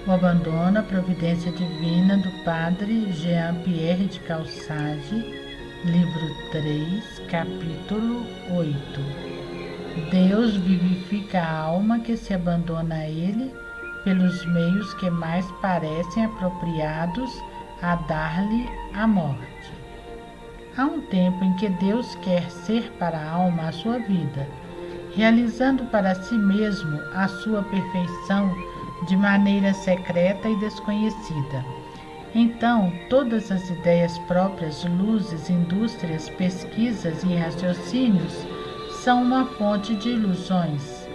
O abandono à providência divina do Padre Jean-Pierre de Calçade, livro 3, capítulo 8. Deus vivifica a alma que se abandona a Ele pelos meios que mais parecem apropriados a dar-lhe a morte. Há um tempo em que Deus quer ser para a alma a sua vida, realizando para si mesmo a sua perfeição de maneira secreta e desconhecida. Então, todas as ideias próprias, luzes, indústrias, pesquisas e raciocínios são uma fonte de ilusões.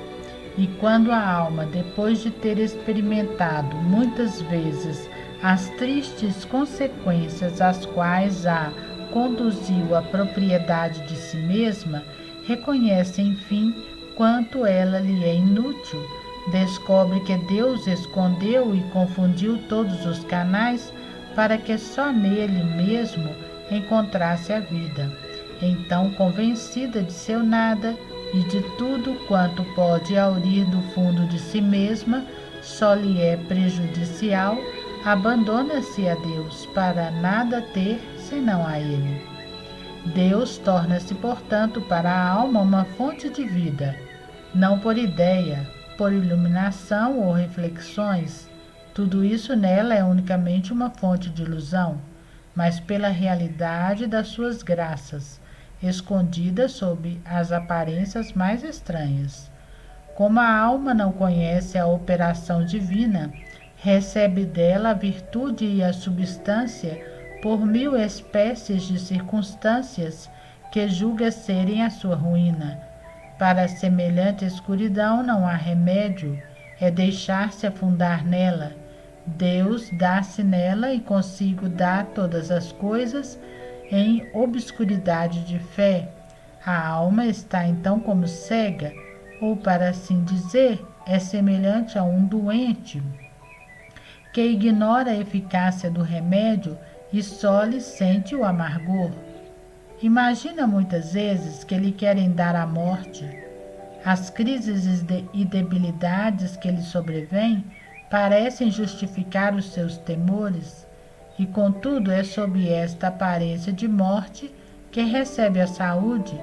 E quando a alma, depois de ter experimentado muitas vezes as tristes consequências às quais a conduziu a propriedade de si mesma, reconhece, enfim, quanto ela lhe é inútil, descobre que Deus escondeu e confundiu todos os canais para que só nele mesmo encontrasse a vida. Então, convencida de seu nada e de tudo quanto pode aurir do fundo de si mesma, só lhe é prejudicial, abandona-se a Deus para nada ter senão a Ele. Deus torna-se, portanto, para a alma uma fonte de vida, não por ideia, por iluminação ou reflexões. Tudo isso nela é unicamente uma fonte de ilusão, mas pela realidade das suas graças, escondidas sob as aparências mais estranhas. Como a alma não conhece a operação divina, recebe dela a virtude e a substância por 1000 espécies de circunstâncias que julga serem a sua ruína. Para semelhante escuridão não há remédio, é deixar-se afundar nela. Deus dá-se nela e consigo dá todas as coisas em obscuridade de fé. A alma está então como cega, ou para assim dizer, é semelhante a um doente que ignora a eficácia do remédio e só lhe sente o amargor. Imagina muitas vezes que lhe querem dar a morte. As crises e debilidades que lhe sobrevêm parecem justificar os seus temores, e contudo é sob esta aparência de morte que recebe a saúde,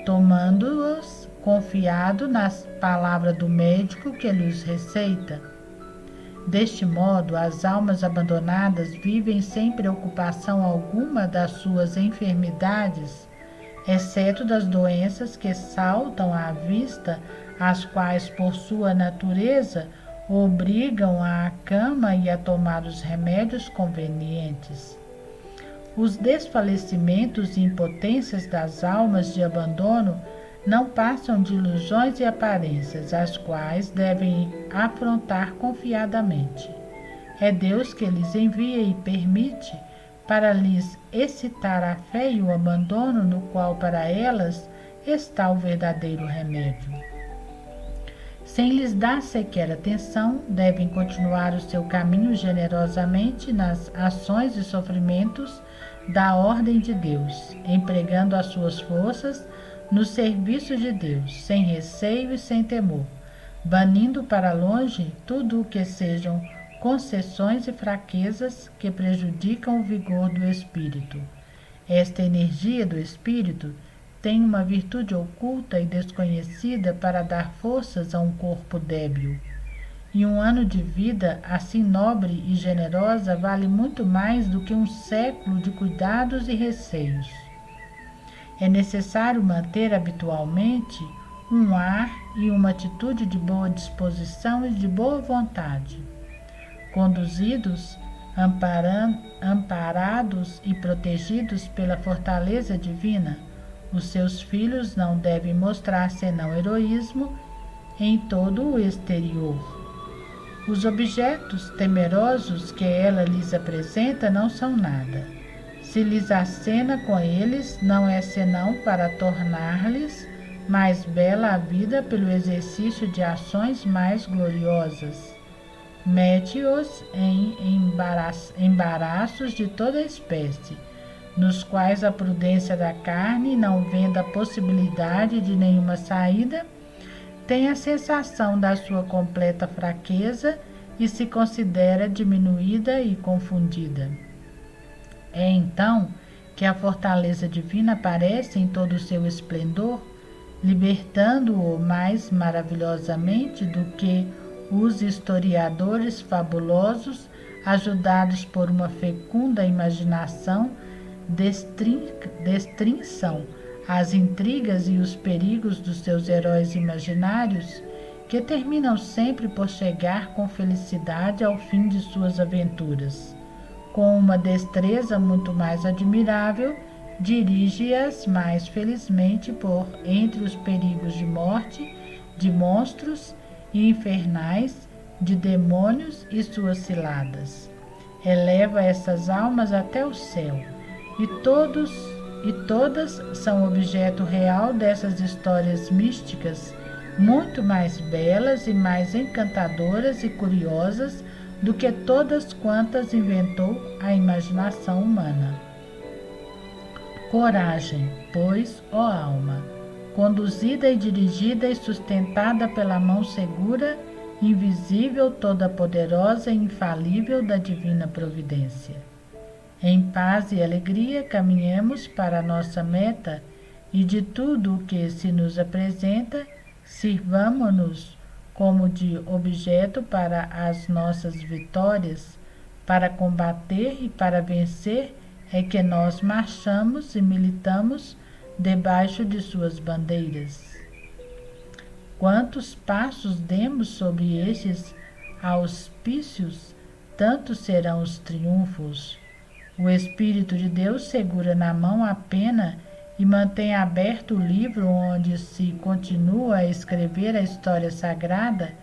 tomando-os confiado nas palavras do médico que lhes receita. Deste modo, as almas abandonadas vivem sem preocupação alguma das suas enfermidades, exceto das doenças que saltam à vista, as quais, por sua natureza, obrigam à cama e a tomar os remédios convenientes. Os desfalecimentos e impotências das almas de abandono não passam de ilusões e aparências, as quais devem afrontar confiadamente. É Deus que lhes envia e permite para lhes excitar a fé e o abandono, no qual para elas está o verdadeiro remédio. Sem lhes dar sequer atenção, devem continuar o seu caminho generosamente nas ações e sofrimentos da ordem de Deus, empregando as suas forças no serviço de Deus, sem receio e sem temor, banindo para longe tudo o que sejam concessões e fraquezas que prejudicam o vigor do espírito. Esta energia do espírito tem uma virtude oculta e desconhecida para dar forças a um corpo débil. E um ano de vida assim nobre e generosa vale muito mais do que um século de cuidados e receios. É necessário manter habitualmente um ar e uma atitude de boa disposição e de boa vontade. Conduzidos, amparados e protegidos pela fortaleza divina, os seus filhos não devem mostrar senão heroísmo em todo o exterior. Os objetos temerosos que ela lhes apresenta não são nada. Se lhes acena com eles, não é senão para tornar-lhes mais bela a vida pelo exercício de ações mais gloriosas. Mete-os em embaraços de toda espécie, nos quais a prudência da carne, não vendo a possibilidade de nenhuma saída, tem a sensação da sua completa fraqueza e se considera diminuída e confundida. É então que a fortaleza divina aparece em todo o seu esplendor, libertando-o mais maravilhosamente do que os historiadores fabulosos, ajudados por uma fecunda imaginação, destrinçam as intrigas e os perigos dos seus heróis imaginários, que terminam sempre por chegar com felicidade ao fim de suas aventuras. Com uma destreza muito mais admirável, dirige-as mais felizmente por entre os perigos de morte, de monstros e infernais, de demônios e suas ciladas. Eleva essas almas até o céu, e todas são objeto real dessas histórias místicas, muito mais belas e mais encantadoras e curiosas do que todas quantas inventou a imaginação humana. Coragem, pois, ó alma, conduzida e dirigida e sustentada pela mão segura, invisível, toda-poderosa e infalível da divina providência. Em paz e alegria caminhemos para a nossa meta e de tudo o que se nos apresenta, sirvamo-nos como de objeto para as nossas vitórias, para combater e para vencer é que nós marchamos e militamos debaixo de suas bandeiras. Quantos passos demos sobre estes auspícios, tantos serão os triunfos. O Espírito de Deus segura na mão a pena e mantém aberto o livro onde se continua a escrever a história sagrada,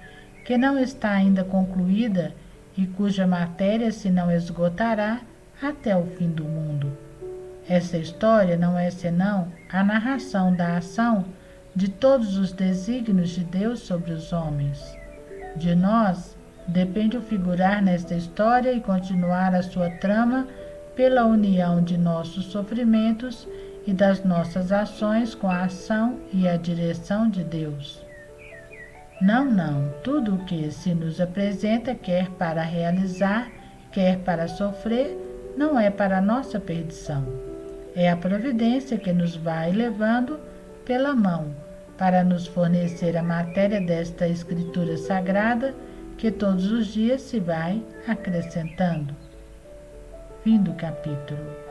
que não está ainda concluída e cuja matéria se não esgotará até o fim do mundo. Essa história não é senão a narração da ação de todos os desígnios de Deus sobre os homens. De nós depende o figurar nesta história e continuar a sua trama pela união de nossos sofrimentos e das nossas ações com a ação e a direção de Deus. Não, tudo o que se nos apresenta, quer para realizar, quer para sofrer, não é para nossa perdição. É a providência que nos vai levando pela mão para nos fornecer a matéria desta escritura sagrada que todos os dias se vai acrescentando. Fim do capítulo.